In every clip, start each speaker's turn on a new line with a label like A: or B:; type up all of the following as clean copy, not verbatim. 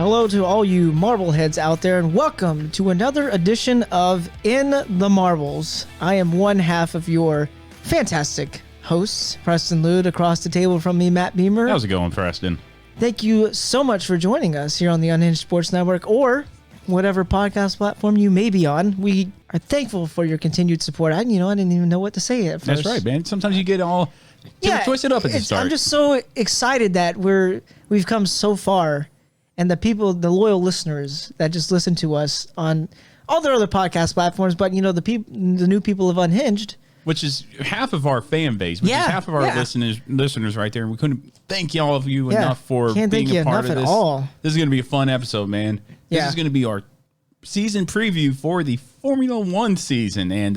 A: Hello to all you Marbleheads out there, and welcome to another edition of In the Marbles. I am one half of your fantastic hosts, Preston Lude, across the table from me, Matt Beamer.
B: How's it going, Preston?
A: Thank you so much for joining us here on the Unhinged Sports Network, or whatever podcast platform you may be on. We are thankful for your continued support. I didn't even know what to say at first.
B: That's right, man. Sometimes you get all twisted up at the start.
A: I'm just so excited that we've come so far. And the loyal listeners that just listen to us on all their other podcast platforms, but the new people of Unhinged,
B: which is half of our fan base, which is half of our listeners right there. And we couldn't thank all of you enough for being a part of this. This is going to be a fun episode, man. This is going to be our season preview for the Formula One season, and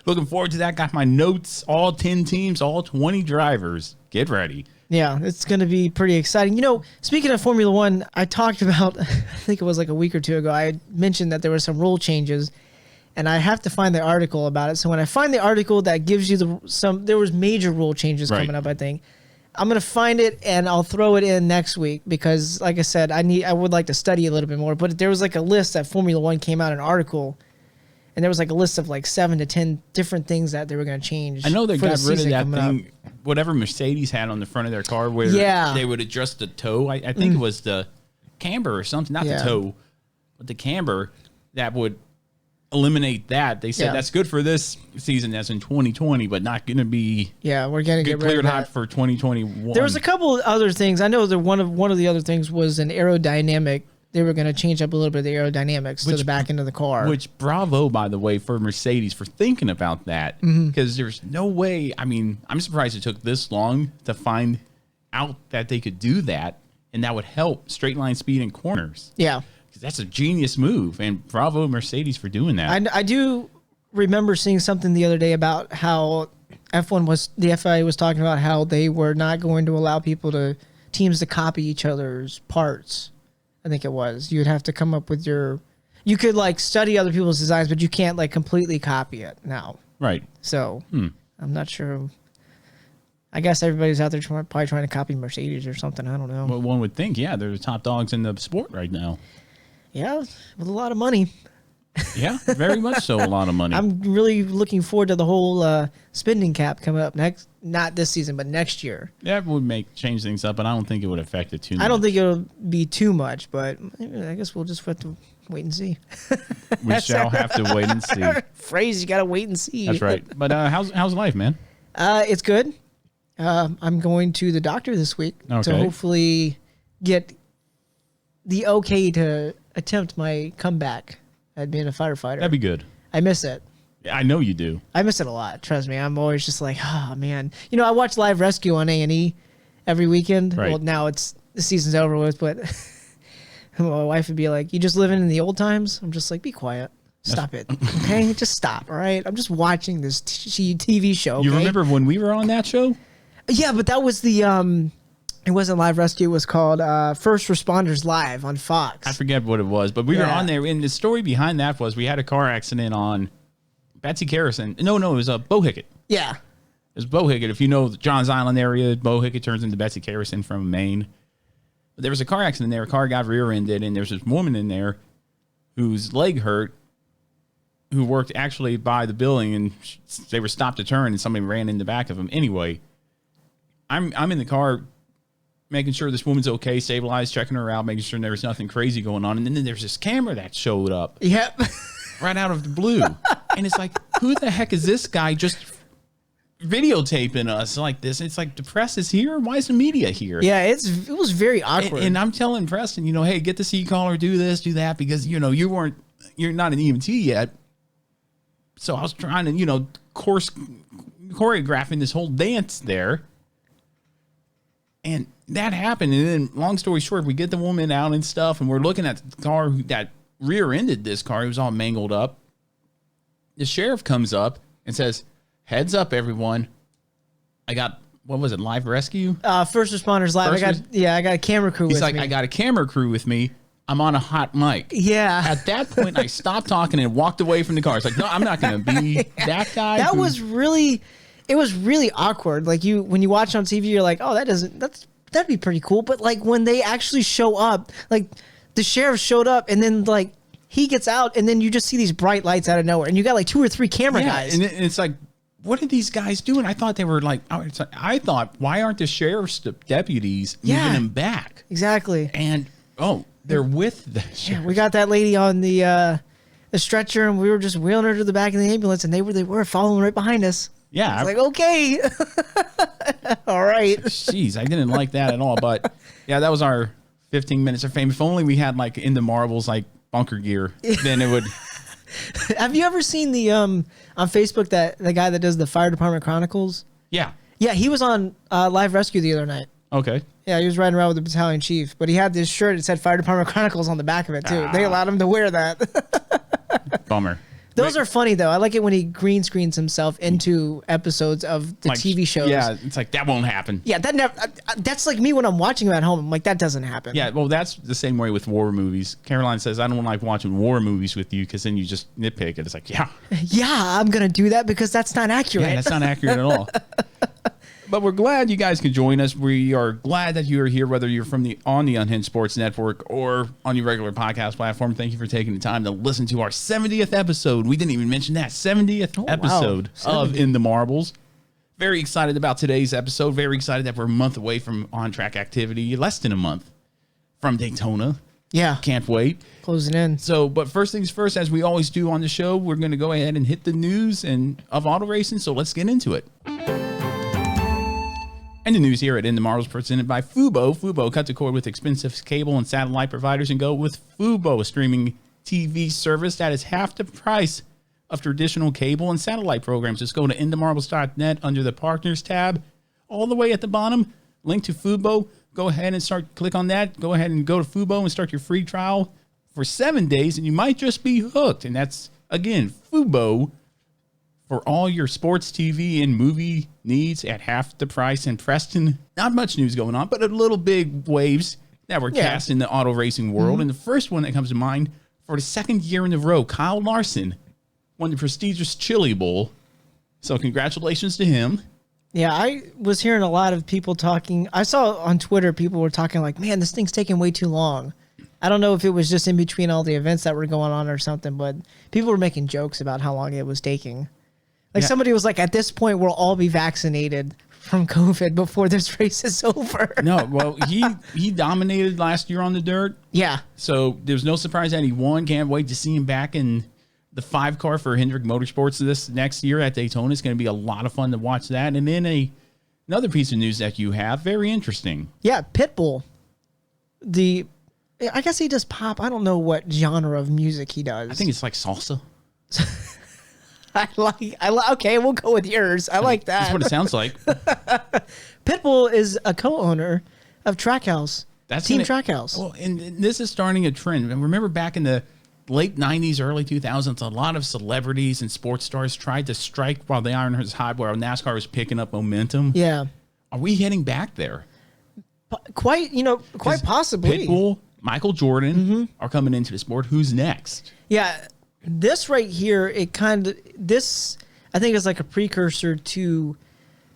B: looking forward to that. Got my notes, all 10 teams, all 20 drivers. Get ready.
A: Yeah, it's going to be pretty exciting. Speaking of Formula One, I talked about, I think it was like a week or two ago, I mentioned that there were some rule changes, and I have to find the article about it. So when I find the article that gives you there was major rule changes coming up, I think. I'm going to find it, and I'll throw it in next week because, like I said, I would like to study a little bit more. But there was like a list that Formula One came out, an article, and there was like a list of like 7 to 10 different things that they were going to change.
B: I know they got rid of that thing, whatever Mercedes had on the front of their car, where they would adjust the toe. I think it was the camber or something, not the toe, but the camber that would eliminate that. They said that's good for this season, that's in 2020, but not going to be. Yeah, we're going to get cleared hot for 2021.
A: There was a couple of other things. I know that one of the other things was an aerodynamic. They were going to change up a little bit of the aerodynamics to the back end of the car.
B: Which, bravo, by the way, for Mercedes for thinking about that. Because there's no way, I'm surprised it took this long to find out that they could do that, and that would help straight line speed in corners.
A: Yeah.
B: Because that's a genius move, and bravo, Mercedes, for doing that.
A: I do remember seeing something the other day about how the FIA was talking about how they were not going to allow teams to copy each other's parts. I think it was. You would have to come up with you could like study other people's designs, but you can't like completely copy it now.
B: Right.
A: So I'm not sure. I guess everybody's out there probably trying to copy Mercedes or something. I don't know.
B: Well, one would think, they're the top dogs in the sport right now.
A: Yeah, with a lot of money.
B: Yeah, very much so, a lot of money.
A: I'm really looking forward to the whole spending cap coming up next, not this season, but next year.
B: That would change things up, but I don't think it would affect it too much.
A: I don't think it'll be too much, but I guess we'll just have to wait and see.
B: We shall have to wait and see.
A: Phrase, you got to wait and see.
B: That's right. But how's life, man?
A: It's good. I'm going to the doctor this week to hopefully get the okay to attempt my comeback at being a firefighter.
B: That'd be good.
A: I miss it.
B: I know you do.
A: I miss it a lot. Trust me. I'm always just like, oh, man. I watch Live Rescue on A&E every weekend.
B: Right.
A: Well, now the season's over with, but my wife would be like, you just living in the old times? I'm just like, be quiet. Stop it. Okay? Just stop, all right? I'm just watching this TV show. Okay?
B: You remember when we were on that show?
A: Yeah, but that was the... It wasn't Live Rescue. It was called First Responders Live on Fox.
B: I forget what it was, but we were on there. And the story behind that was we had a car accident on Betsy Carrison. No, it was Bo Hickett.
A: Yeah.
B: It was Bo Hickett. If you know the Johns Island area, Bo Hickett turns into Betsy Carrison from Maine. But there was a car accident there. A car got rear-ended, and there's this woman in there whose leg hurt, who worked actually by the building, and they were stopped to turn, and somebody ran in the back of them. Anyway, I'm in the car making sure this woman's okay, stabilized, checking her out, making sure there was nothing crazy going on. And then there's this camera that showed up.
A: Yep.
B: Right out of the blue. And it's like, who the heck is this guy just videotaping us like this? It's like, the press is here? Why is the media here?
A: Yeah, it was very awkward.
B: And I'm telling Preston, hey, get the C-caller, do this, do that, because, you're not an EMT yet. So I was trying to, choreographing this whole dance there. And that happened, and then, long story short, we get the woman out and stuff, and we're looking at the car that rear-ended this car. It was all mangled up. The sheriff comes up and says, heads up, everyone. I got, what was it, Live Rescue?
A: First Responders Live. I got a camera crew with me.
B: He's like, I got a camera crew with me. I'm on a hot mic.
A: Yeah.
B: At that point, I stopped talking and walked away from the car. It's like, no, I'm not going to be that guy.
A: It was really awkward. Like when you watch on TV, you're like, oh, that'd be pretty cool. But like when they actually show up, like the sheriff showed up, and then like he gets out, and then you just see these bright lights out of nowhere, and you got like 2 or 3 camera guys.
B: And it's like, what are these guys doing? I thought they were like, I thought, why aren't the sheriff's deputies moving them back?
A: Exactly.
B: And they're with the sheriff.
A: Yeah, we got that lady on the stretcher, and we were just wheeling her to the back of the ambulance, and they were following right behind us.
B: Yeah,
A: it's like, okay, all right.
B: Jeez, I didn't like that at all. But yeah, that was our 15 minutes of fame. If only we had like in the marbles like bunker gear, then it would.
A: Have you ever seen the on Facebook that the guy that does the Fire Department Chronicles?
B: Yeah.
A: Yeah, he was on Live Rescue the other night.
B: Okay.
A: Yeah, he was riding around with the battalion chief, but he had this shirt that said Fire Department Chronicles on the back of it too. They allowed him to wear that.
B: Bummer.
A: Those are funny though. I like it when he green screens himself into episodes of the TV shows.
B: Yeah, it's like that won't happen.
A: Yeah, that never. That's like me when I'm watching them at home. I'm like, that doesn't happen.
B: Yeah, well, that's the same way with war movies. Caroline says, I don't like watching war movies with you because then you just nitpick it. It's like, yeah,
A: I'm gonna do that because that's not accurate.
B: Yeah, that's not accurate at all. But we're glad you guys could join us. We are glad that you are here, whether you're on the Unhinged Sports Network or on your regular podcast platform. Thank you for taking the time to listen to our 70th episode. We didn't even mention that. 70th episode of In the Marbles. Very excited about today's episode. Very excited that we're a month away from on-track activity. Less than a month from Daytona.
A: Yeah.
B: Can't wait.
A: Closing in.
B: So, but first things first, as we always do on the show, we're going to go ahead and hit the news of auto racing. So let's get into it. And the news here at In the Marbles presented by Fubo. Fubo, cut the cord with expensive cable and satellite providers and go with Fubo, a streaming TV service that is half the price of traditional cable and satellite programs. Just go to inthemarbles.net under the Partners tab, all the way at the bottom, link to Fubo. Go ahead and click on that. Go ahead and go to Fubo and start your free trial for 7 days, and you might just be hooked. And that's, again, Fubo, for all your sports, TV, and movie needs at half the price. In Preston, not much news going on, but a little big waves that were cast in the auto racing world. And the first one that comes to mind, for the second year in a row, Kyle Larson won the prestigious Chili Bowl. So congratulations to him.
A: Yeah, I was hearing a lot of people talking. I saw on Twitter people were talking like, man, this thing's taking way too long. I don't know if it was just in between all the events that were going on or something, but people were making jokes about how long it was taking. Like somebody was like, at this point, we'll all be vaccinated from COVID before this race is over.
B: No, well, he dominated last year on the dirt.
A: Yeah.
B: So there's no surprise that he won. Can't wait to see him back in the 5-car for Hendrick Motorsports this next year at Daytona. It's going to be a lot of fun to watch that. And then another piece of news that you have, very interesting.
A: Yeah, Pitbull. I guess he does pop. I don't know what genre of music he does.
B: I think it's like salsa.
A: Okay, we'll go with yours. I like that.
B: That's what it sounds like.
A: Pitbull is a co-owner of Trackhouse. Team Trackhouse.
B: Well, and this is starting a trend. And remember back in the late 90s, early 2000s, a lot of celebrities and sports stars tried to strike while the iron was hot, while NASCAR was picking up momentum.
A: Yeah.
B: Are we heading back there?
A: Quite possibly.
B: Pitbull, Michael Jordan are coming into the sport. Who's next?
A: Yeah. This right here, I think is like a precursor to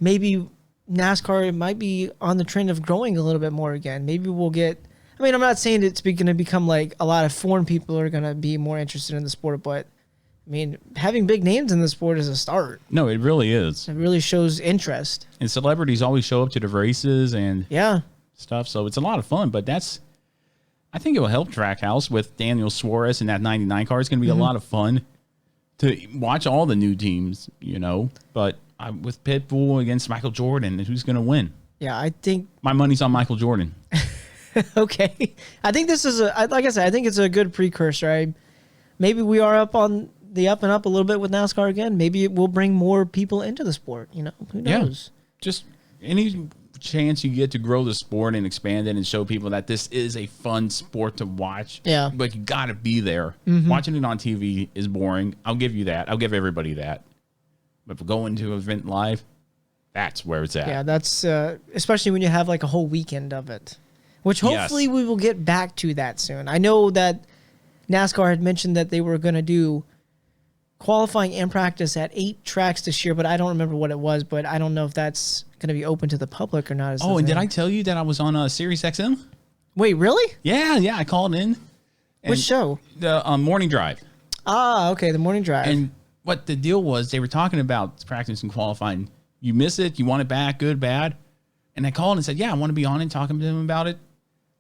A: maybe NASCAR might be on the trend of growing a little bit more again. Maybe we'll get, I mean, I'm not saying it's going to become like a lot of foreign people are going to be more interested in the sport, but I mean, having big names in the sport is a start.
B: No, it really is.
A: It really shows interest.
B: And celebrities always show up to the races and stuff. So it's a lot of fun, but I think it will help Trackhouse with Daniel Suarez and that 99 car. It's going to be a lot of fun to watch all the new teams, But with Pitbull against Michael Jordan, who's going to win?
A: Yeah, I think
B: my money's on Michael Jordan.
A: Okay, I think this is like I said, I think it's a good precursor. Maybe we are up on the up and up a little bit with NASCAR again. Maybe it will bring more people into the sport. Who knows?
B: Yeah, just any chance you get to grow the sport and expand it and show people that this is a fun sport to watch.
A: Yeah.
B: But you got to be there. Watching it on TV is boring. I'll give you that. I'll give everybody that. But going to an event live, that's where it's at.
A: Yeah, that's especially when you have like a whole weekend of it, which hopefully we will get back to that soon. I know that NASCAR had mentioned that they were going to do qualifying and practice at 8 tracks this year, but I don't remember what it was, but I don't know if that's going to be open to the public or not.
B: And did I tell you that I was on Sirius XM?
A: Wait, really?
B: Yeah, I called in.
A: Which show?
B: The Morning Drive.
A: Ah, okay, the Morning Drive.
B: And what the deal was, they were talking about practice and qualifying. You miss it, you want it back, good, bad. And I called and said, yeah, I want to be on and talking to them about it.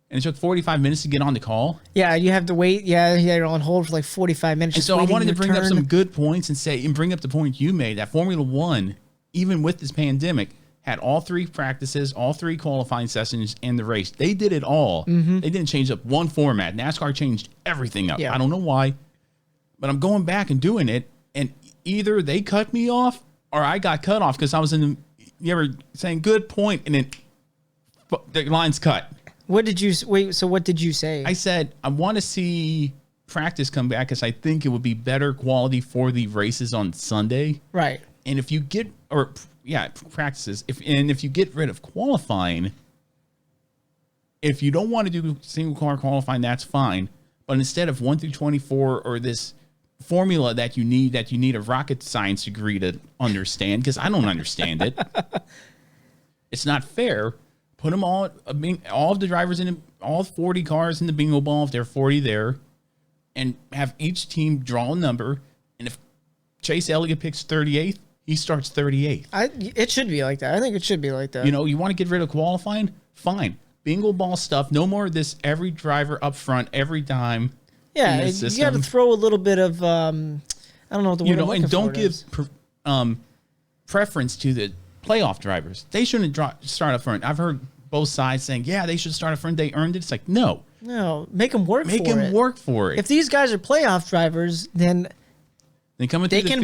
B: And it took 45 minutes to get on the call.
A: Yeah, you have to wait. Yeah, you're on hold for like 45 minutes.
B: And so I wanted to bring up some good points and bring up the point you made that Formula One, even with this pandemic, had all 3 practices, all 3 qualifying sessions, and the race. They did it all. Mm-hmm. They didn't change up one format. NASCAR changed everything up. Yeah. I don't know why, but I'm going back and doing it, and either they cut me off or I got cut off because I was you ever saying good point, and then the line's cut.
A: What did you wait? So what did you say?
B: I said I want to see practice come back because I think it would be better quality for the races on Sunday.
A: Right.
B: And if you get practices. If you get rid of qualifying, if you don't want to do single car qualifying, that's fine. But instead of 1 through 24 or this formula that you need a rocket science degree to understand, because I don't understand it. It's not fair. Put them all of the drivers in all 40 cars in the bingo ball, if there are 40 there, and have each team draw a number. And if Chase Elliott picks 38th, he starts 38th.
A: It should be like that. I think it should be like that.
B: You know, you want to get rid of qualifying? Fine. Bingo ball stuff. No more of this every driver up front every time.
A: Yeah, you got to throw a little bit of, I don't know what the word I'm looking for.
B: And don't give preference to the playoff drivers. They shouldn't start up front. I've heard both sides saying, yeah, they should start up front. They earned it. It's like, no.
A: No, make them work for it.
B: Make them work for it.
A: If these guys are playoff drivers, then they can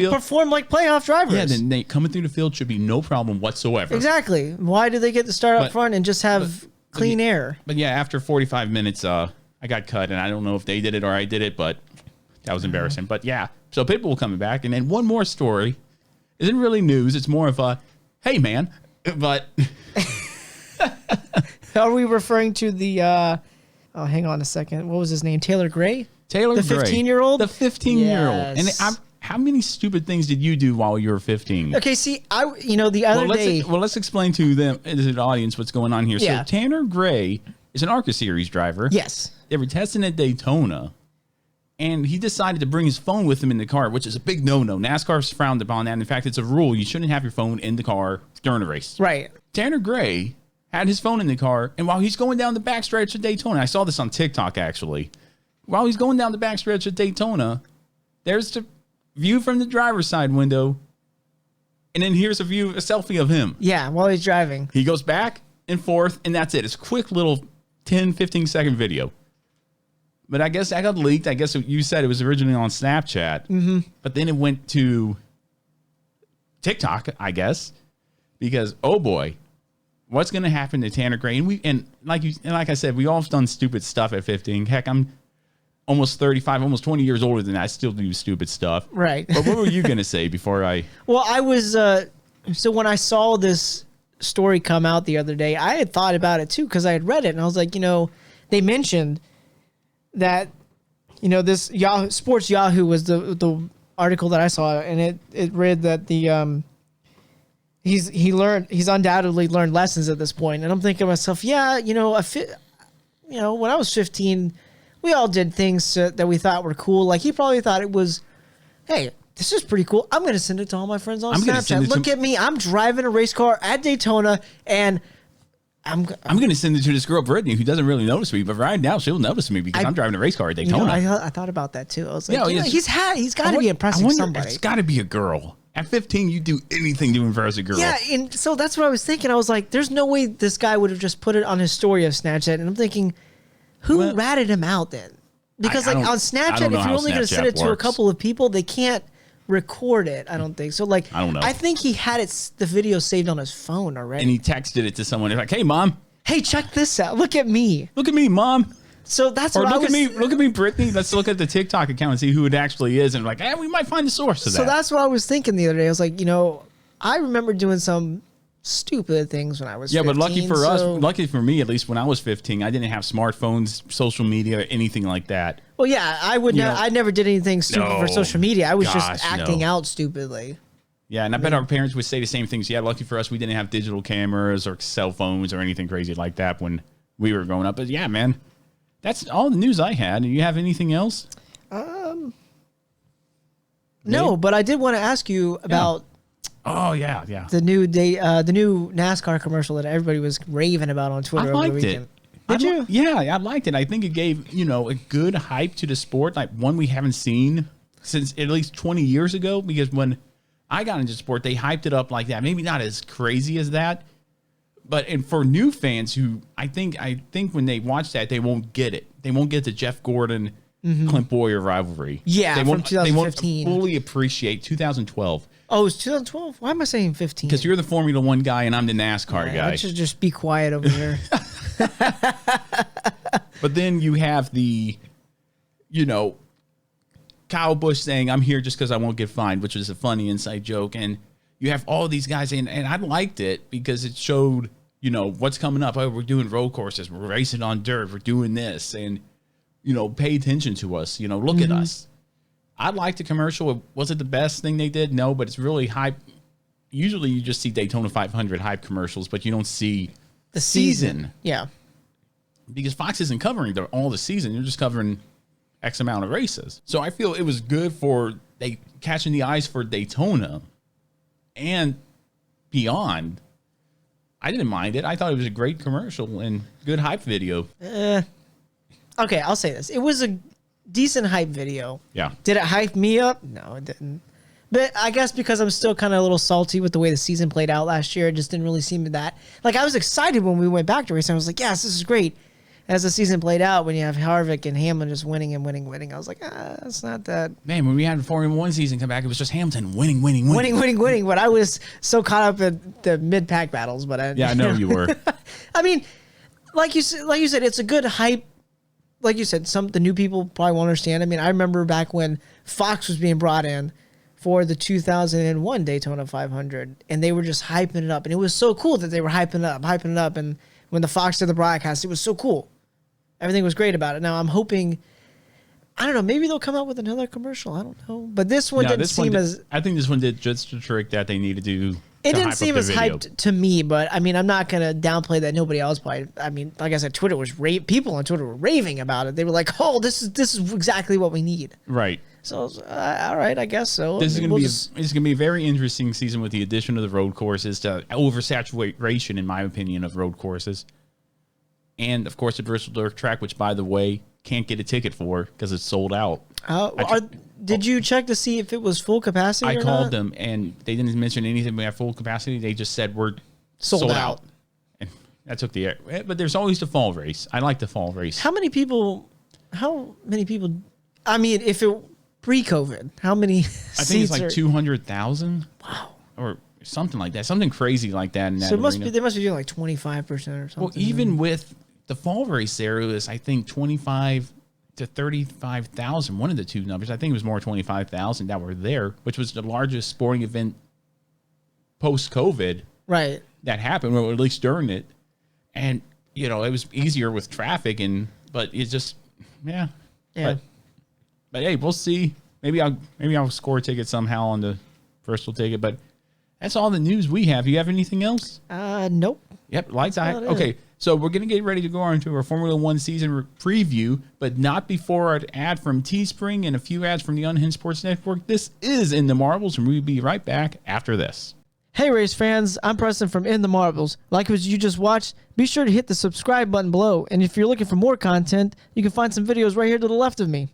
A: perform like playoff drivers.
B: Yeah, then coming through the field should be no problem whatsoever.
A: Exactly. Why do they get to start up front and just have clean air?
B: But yeah, after 45 minutes, I got cut, and I don't know if they did it or I did it, but that was embarrassing. But yeah, so Pitbull coming back. And then one more story. Isn't really news. It's more of a, hey, man. But
A: are we referring to the, hang on a second. What was his name? Taylor Gray?
B: Taylor Gray.
A: The 15-year-old?
B: The 15-year-old.
A: Yes.
B: And how many stupid things did you do while you were 15?
A: Okay, see, the other day.
B: Let's explain to the audience what's going on here.
A: Yeah.
B: So Tanner Gray is an ARCA series driver.
A: Yes.
B: They were testing at Daytona, and he decided to bring his phone with him in the car, which is a big no-no. NASCAR's frowned upon that. In fact, it's a rule. You shouldn't have your phone in the car during a race.
A: Right.
B: Tanner Gray had his phone in the car, and while he's going down the backstretch of Daytona, I saw this on TikTok, actually. While he's going down the backstretch of Daytona, there's the view from the driver's side window, and then here's a selfie of him.
A: Yeah, while he's driving.
B: He goes back and forth, and that's it. It's a quick little 10, 15-second video. But I guess that got leaked. I guess you said it was originally on Snapchat. Mm-hmm. But then it went to TikTok, I guess, because, oh boy, what's going to happen to Tanner Gray? And like I said, we all have done stupid stuff at 15. Heck, I'm almost 35, almost 20 years older than that. I still do stupid stuff.
A: Right.
B: But what were you going to say before I...
A: Well, I was... so when I saw this story come out the other day, I had thought about it too, because I had read it, and I was like, they mentioned that, this Sports Yahoo was the article that I saw, and it read that the he's undoubtedly learned lessons at this point. And I'm thinking to myself, yeah, when I was 15, we all did things that we thought were cool. Like, he probably thought it was, hey, this is pretty cool. I'm going to send it to all my friends on Snapchat. Look at me. I'm driving a race car at Daytona, and I'm
B: going to send it to this girl, Brittany, who doesn't really notice me, but right now she'll notice me because I'm driving a race car at Daytona.
A: I thought about that too. I was like, he's got to be impressing somebody.
B: It's got to be a girl. At 15, you do anything to impress a girl.
A: Yeah, and so that's what I was thinking. I was like, there's no way this guy would have just put it on his story of Snapchat. And I'm thinking, who ratted him out then? Because on Snapchat, if you're only going to send it to a couple of people, they can't record it. I don't think so. Like, I don't know. I think he had the video saved on his phone already,
B: and he texted it to someone. He's like, "Hey, mom.
A: Hey, check this out. Look at me.
B: Look at me, mom."
A: So that's what I was...
B: Look at me, Brittany. Let's look at the TikTok account and see who it actually is, and like, we might find the source of that.
A: So that's what I was thinking the other day. I was like, I remember doing some stupid things when I was 15.
B: But lucky for me, at least when I was 15, I didn't have smartphones, social media, or anything like that.
A: Well, yeah, I never did anything stupid for social media. I was just acting out stupidly.
B: Yeah, and I bet our parents would say the same things. Yeah, lucky for us, we didn't have digital cameras or cell phones or anything crazy like that when we were growing up. But yeah, man, That's all the news I had. Do you have anything else?
A: No, but I did want to ask you about
B: Oh yeah.
A: the new NASCAR commercial that everybody was raving about on Twitter over the
B: liked
A: weekend.
B: it.
A: Did you?
B: Yeah, I liked it. I think it gave, a good hype to the sport, like one we haven't seen since at least 20 years ago, because when I got into sport, they hyped it up like that. Maybe not as crazy as that, but and for new fans who I think when they watch that, they won't get it. They won't get the Jeff Gordon Clint Boyer rivalry.
A: Yeah,
B: they
A: from
B: won't,
A: 2015.
B: They won't fully appreciate 2012.
A: Oh, it was 2012? Why am I saying 15?
B: Because you're the Formula One guy and I'm the NASCAR guy.
A: I should just be quiet over here.
B: But then you have the, Kyle Busch saying, I'm here just because I won't get fined, which is a funny inside joke. And you have all these guys in, and I liked it because it showed, what's coming up. Oh, we're doing road courses. We're racing on dirt. We're doing this. And, pay attention to us. Look at us. I liked the commercial. Was it the best thing they did? No, but it's really hype. Usually you just see Daytona 500 hype commercials, but you don't see
A: The season. Yeah.
B: Because Fox isn't covering all the season. You're just covering X amount of races. So I feel it was good for catching the eyes for Daytona and beyond. I didn't mind it. I thought it was a great commercial and good hype video.
A: Okay, I'll say this. It was a decent hype video.
B: Yeah.
A: Did it hype me up? No, it didn't. But I guess because I'm still kind of a little salty with the way the season played out last year, it just didn't really seem that. Like, I was excited when we went back to racing. I was like, yes, this is great. As the season played out, when you have Harvick and Hamlin just winning and winning, I was like, it's not that.
B: Man, when we had the Formula One season come back, it was just Hamilton winning.
A: But I was so caught up in the mid-pack battles. But
B: I know you were.
A: I mean, like you said, it's a good hype. Like you said, the new people probably won't understand. I mean, I remember back when Fox was being brought in for the 2001 Daytona 500, and they were just hyping it up. And it was so cool that they were hyping it up. And when the Fox did the broadcast, it was so cool. Everything was great about it. Now I'm hoping, I don't know, maybe they'll come out with another commercial. I don't know. But this one didn't seem as...
B: I think this one did just the trick that they needed to do.
A: It didn't seem as hyped to me, but I mean, I'm not going to downplay that nobody else probably... I mean, like I said, Twitter was... People on Twitter were raving about it. They were like, oh, this is exactly what we need.
B: Right.
A: So, all right, I guess so.
B: This is going to be a very interesting season with the addition of the road courses to oversaturation, in my opinion, of road courses. And, of course, the Bristol Dirt Track, which, by the way, can't get a ticket for because it's sold out.
A: Did you check to see if it was full capacity
B: I called them, and they didn't mention anything about full capacity. They just said we're sold out. And that took the air. But there's always the fall race. I like the fall race.
A: How many people, I mean, if it pre-COVID, how many
B: I think it's like 200,000.
A: Wow.
B: Or something like that. Something crazy like that in that
A: So
B: arena.
A: they must be doing like 25% or something.
B: Well, even with the fall race there, it was, I think, 25 to 35,000. One of the two numbers. I think it was more 25,000 that were there, which was the largest sporting event post-COVID.
A: Right.
B: That happened, or at least during it. And, it was easier with traffic, but it's just, yeah.
A: Yeah.
B: But hey, we'll see. Maybe I'll score a ticket somehow on the Bristol ticket, but that's all the news we have. You have anything else?
A: Nope.
B: Yep, lights out. Okay, so we're going to get ready to go on to our Formula One season preview, but not before our ad from Teespring and a few ads from the Unhinged Sports Network. This is In the Marbles, and we'll be right back after this.
A: Hey, race fans. I'm Preston from In the Marbles. Like what you just watched, be sure to hit the subscribe button below. And if you're looking for more content, you can find some videos right here to the left of me.